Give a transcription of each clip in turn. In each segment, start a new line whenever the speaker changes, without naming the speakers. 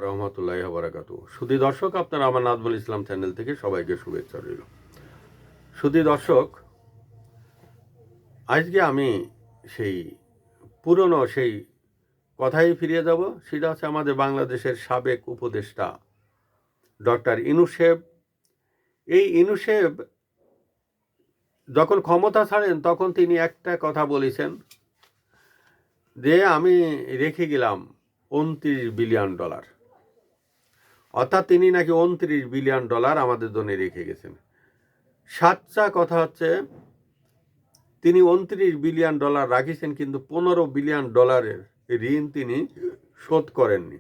রহমতুল্লাহি ওয়া বারাকাতুহু। সুধী দর্শক, আপনারা আমার নাজমুল ইসলাম চ্যানেল থেকে সবাইকে শুভেচ্ছা রইল। সুধী দর্শক, আজকে আমি সেই পুরনো সেই কথাই ফিরে যাব। সেটা হচ্ছে আমাদের বাংলাদেশের সাবেক উপদেষ্টা ডক্টর ইউনূস সাহেব। এই ইউনূস সাহেব যখন ক্ষমতা ছাড়েন তখন তিনি একটা কথা বলেছেন যে আমি রেখে গেলাম $29 বিলিয়ন। অর্থাৎ তিনি নাকি $29 বিলিয়ন আমাদের জন্য রেখে গেছেন। সাচ্চা কথা হচ্ছে তিনি $29 বিলিয়ন রাখিছেন, কিন্তু $15 বিলিয়ন ঋণ তিনি শোধ করেননি।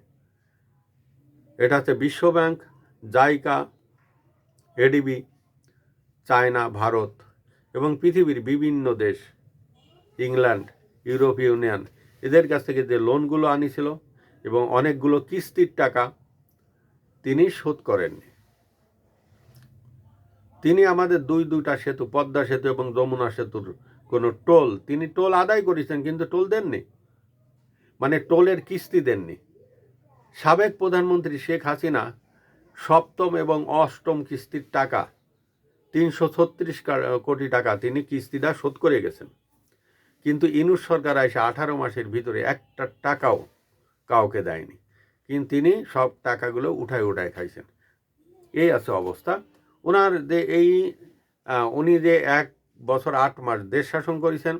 এটা হচ্ছে বিশ্বব্যাংক, জাইকা, এডিবি, চায়না, ভারত এবং পৃথিবীর বিভিন্ন দেশ, ইংল্যান্ড, ইউরোপীয় ইউনিয়ন, এদের কাছ থেকে যে লোনগুলো আনিছিল এবং অনেকগুলো কিস্তির টাকা তিনি শোধ করেননি। তিনি আমাদের দুইটা সেতু, পদ্মা সেতু এবং যমুনা সেতুর কোনো তিনি টোল আদায় করেছেন, কিন্তু টোল দেননি, মানে টোলের কিস্তি দেননি। সাবেক প্রধানমন্ত্রী শেখ হাসিনা সপ্তম এবং অষ্টম কিস্তির টাকা 336 কোটি টাকা তিনি কিস্তিটা শোধ করে গেছেন, কিন্তু ইউনূস সরকার এসে 18 মাসের ভিতরে একটা টাকাও কাউকে দেয়নি, কিন্তু তিনি সব টাকাগুলো উঠায় খাইছেন। এই আছে অবস্থা ওনার। যে উনি যে 1 বছর 8 মাস দেশ শাসন করেছেন,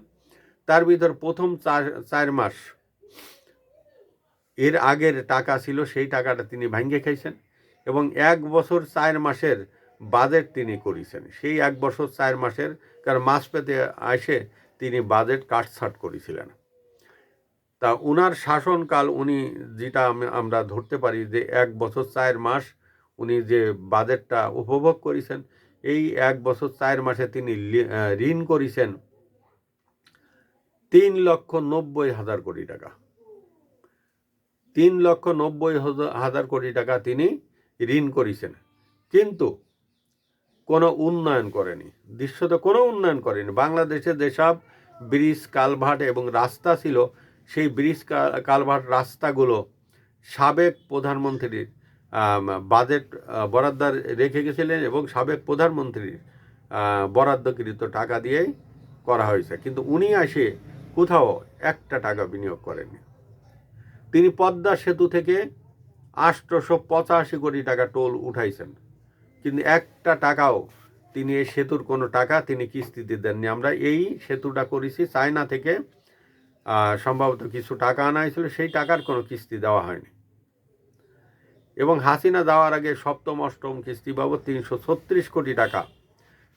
তার ভিতর প্রথম 4 মাস এর আগের টাকা ছিল, সেই টাকাটা তিনি ভাঙ্গে খাইছেন এবং 1 বছর 4 মাসের বাজেট তিনি করেছেন। সেই 1 বছর 4 মাসের মাস পেতে আসে তিনি বাজেট কাটছাট করেছিলেন। তা উনার শাসনকাল উনি যেটা আমরা ধরতে পারি যে 1 বছর 4 মাস উনি যে বাজেটটা উপভোগ করেছেন, এই 1 বছর 4 মাসে তিনি ঋণ করেছেন 3,90,000 কোটি টাকা। 3,90,000 কোটি টাকা তিনি ঋণ করেছেন, কিন্তু কোনো উন্নয়ন করেনি। দৃশ্যত কোনো উন্নয়ন করেনি। বাংলাদেশে যেসব ব্রিজ, কালভার্ট এবং রাস্তা ছিল, সেই ব্রিজ, কালভার্ট, রাস্তাগুলো সাবেক প্রধানমন্ত্রীর বাজেট বরাদ্দ রেখে গেছিলেন এবং সাবেক প্রধানমন্ত্রীর বরাদ্দকৃত টাকা দিয়েই করা হয়েছে, কিন্তু উনি এসে কোথাও একটা টাকা বিনিয়োগ করেননি। তিনি পদ্মা সেতু থেকে 885 কোটি টাকা টোল উঠাইছেন, কিন্তু একটা টাকাও তিনি এই সেতুর কোনো টাকা তিনি কিস্তিতে দেননি। আমরা এই সেতুটা করেছি চায়না থেকে, সম্ভবত কিছু টাকা আনা হয়েছিল, সেই টাকার কোনো কিস্তি দেওয়া হয়নি। এবং হাসিনা যাওয়ার আগে সপ্তম অষ্টম কিস্তি বাবদ 336 কোটি টাকা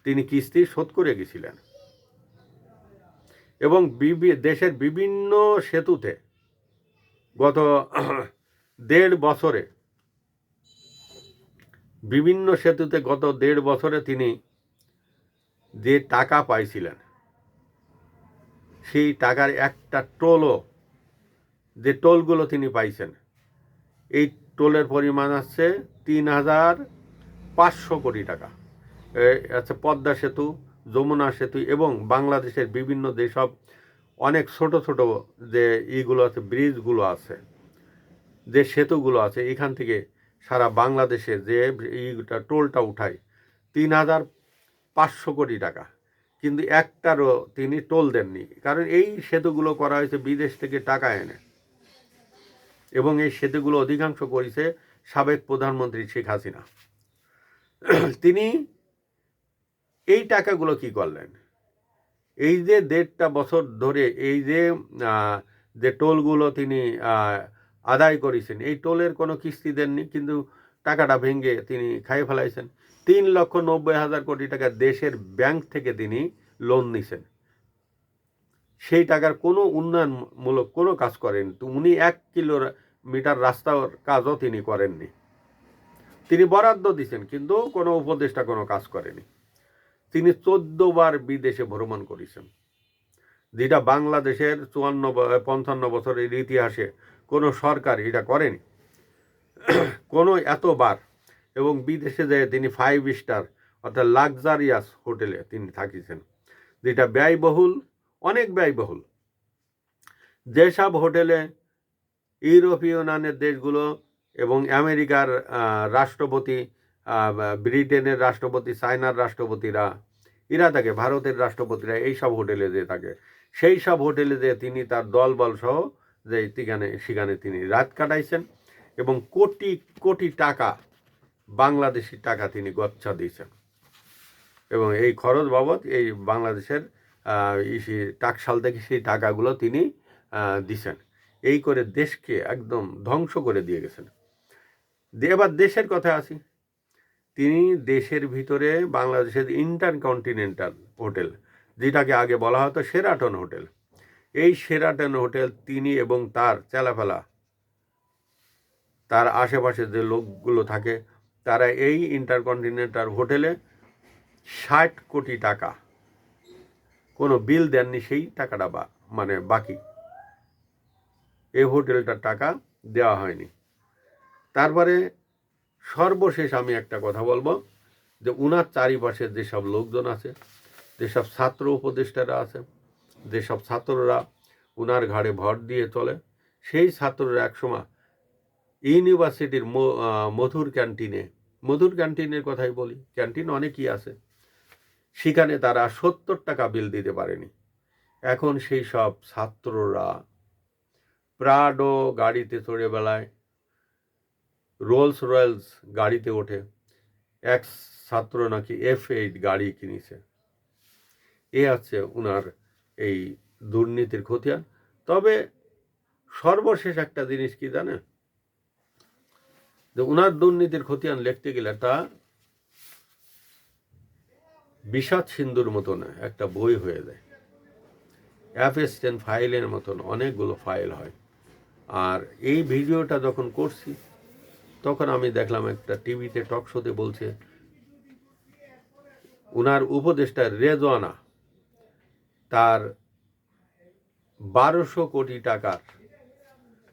তিনি কিস্তি শোধ করে গেছিলেন। এবং দেশের বিভিন্ন সেতুতে গত 1.5 বছরে, বিভিন্ন সেতুতে গত 1.5 বছরে তিনি যে টাকা পাইছিলেন, সেই টাকার একটা টোলও, যে টোলগুলো তিনি পাইছেন, এই টোলের পরিমাণ আছে 3,500 কোটি টাকা। আচ্ছা, পদ্মা সেতু, যমুনা সেতু এবং বাংলাদেশের বিভিন্ন যেসব অনেক ছোট ছোট যে ইগুলো আছে, ব্রিজগুলো আছে, যে সেতুগুলো আছে, এখান থেকে সারা বাংলাদেশে যে এইটা টোলটা উঠায় 3,500 কোটি টাকা, কিন্তু একটারও তিনি টোল দেননি। কারণ এই সেতুগুলো করা হয়েছে বিদেশ থেকে টাকা এনে, এবং এই সেতুগুলো অধিকাংশ করেছে সাবেক প্রধানমন্ত্রী শেখ হাসিনা। তিনি এই টাকাগুলো কি করলেন? এই যে 1.5 বছর ধরে এই যে টোলগুলো তিনি আদায় করেছেন, এই টোলের কোনো কিস্তি দেননি, কিন্তু টাকাটা ভেঙে তিনি খাইয়ে ফেলাইছেন। 3,90,000 কোটি টাকা দেশের ব্যাংক থেকে তিনি লোন নিছেন, সেই টাকার কোনো উন্নয়নমূলক কোনো কাজ করেন। তো উনি 1 কিলোমিটার রাস্তার কাজও তিনি করেননি। তিনি বরাদ্দ দিচ্ছেন, কিন্তু কোনো উপদেষ্টা কোনো কাজ করেনি। তিনি 14 বার বিদেশে ভ্রমণ করেছেন, যেটা বাংলাদেশের 54-55 বছরের ইতিহাসে কোনো সরকার এটা করেনি, কোনো এতবার। এবং বিদেশে যেয়ে তিনি 5 স্টার অর্থাৎ লাক্সারিয়াস হোটেলে তিনি থাকিছেন, যেটা ব্যয়বহুল, অনেক ব্যয়বহুল। যেসব হোটেলে ইউরোপীয় ইউনিয়নের দেশগুলো এবং আমেরিকার রাষ্ট্রপতি, ব্রিটেনের রাষ্ট্রপতি, চায়নার রাষ্ট্রপতিরা, এরা থাকে, ভারতের রাষ্ট্রপতিরা এইসব হোটেলে যেয়ে থাকে। সেই সব হোটেলে যেয়ে তিনি তার দলবল সহ যে সেখানে তিনি রাত কাটাইছেন এবং কোটি কোটি টাকা, বাংলাদেশি টাকা তিনি গচ্ছা দিয়েছেন। এবং এই খরচ বাবদ এই বাংলাদেশের টাকশাল থেকে সেই টাকাগুলো তিনি দিছেন। এই করে দেশকে একদম ধ্বংস করে দিয়ে গেছেন। এবার দেশের কথা আসি। তিনি দেশের ভিতরে বাংলাদেশের ইন্টারকন্টিনেন্টাল হোটেল, যেটাকে আগে বলা হতো শেরাটন হোটেল, এই শেরাটন হোটেল তিনি এবং তার চেলাফেলা, তার আশেপাশে যে লোকগুলো থাকে, তারা এই ইন্টারকন্টিনেন্টাল হোটেলে 60 কোটি টাকা কোনো বিল দেননি, সেই টাকাটা মানে বাকি, এই হোটেলটার টাকা দেওয়া হয়নি। তারপরে সর্বশেষ আমি একটা কথা বলবো, যে উনার চারিপাশে যেসব লোকজন আছে, যেসব ছাত্র উপদেষ্টারা আছে, যেসব ছাত্ররা উনার ঘাড়ে ভর দিয়ে চলে, সেই ছাত্ররা একসময় ইউনিভার্সিটির মধুর ক্যান্টিনের কথাই বলি, ক্যান্টিন অনেকই আছে, সেখানে তারা 70 টাকা বিল দিতে পারেনি। এখন সেই সব ছাত্ররা প্রাডো গাড়িতে চড়ে বেলায়, রোলস রয়েলস গাড়িতে ওঠে। এক ছাত্র নাকি F8 গাড়ি কিনেছে। এ আছে উনার এই দুর্নীতির খতিয়ান। তবে সর্বশেষ একটা জিনিস কি জানেন, যে উনার দুর্নীতির খতিয়ান লিখতে গেলে তা বিষাদ সিন্ধুর মতন একটা বই হয়ে যায়। F10 ফাইলের মতন অনেকগুলো ফাইল হয়। আর এই ভিডিওটা যখন করছি, তখন আমি দেখলাম একটা টিভিতে টক শোতে বলছে উনার উপদেষ্টা রেজওয়ানা তার 1200 কোটি টাকার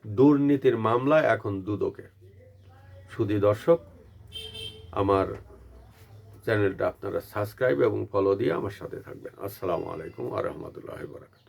দুর্নীতির মামলা এখন দুদকে। শুধু দর্শক, আমার চ্যানেলটা আপনারা সাবস্ক্রাইব এবং ফলো দিয়ে আমার সাথে থাকবেন। আসসালামু আলাইকুম ওয়া রাহমাতুল্লাহি ওয়া বারাকাতুহু।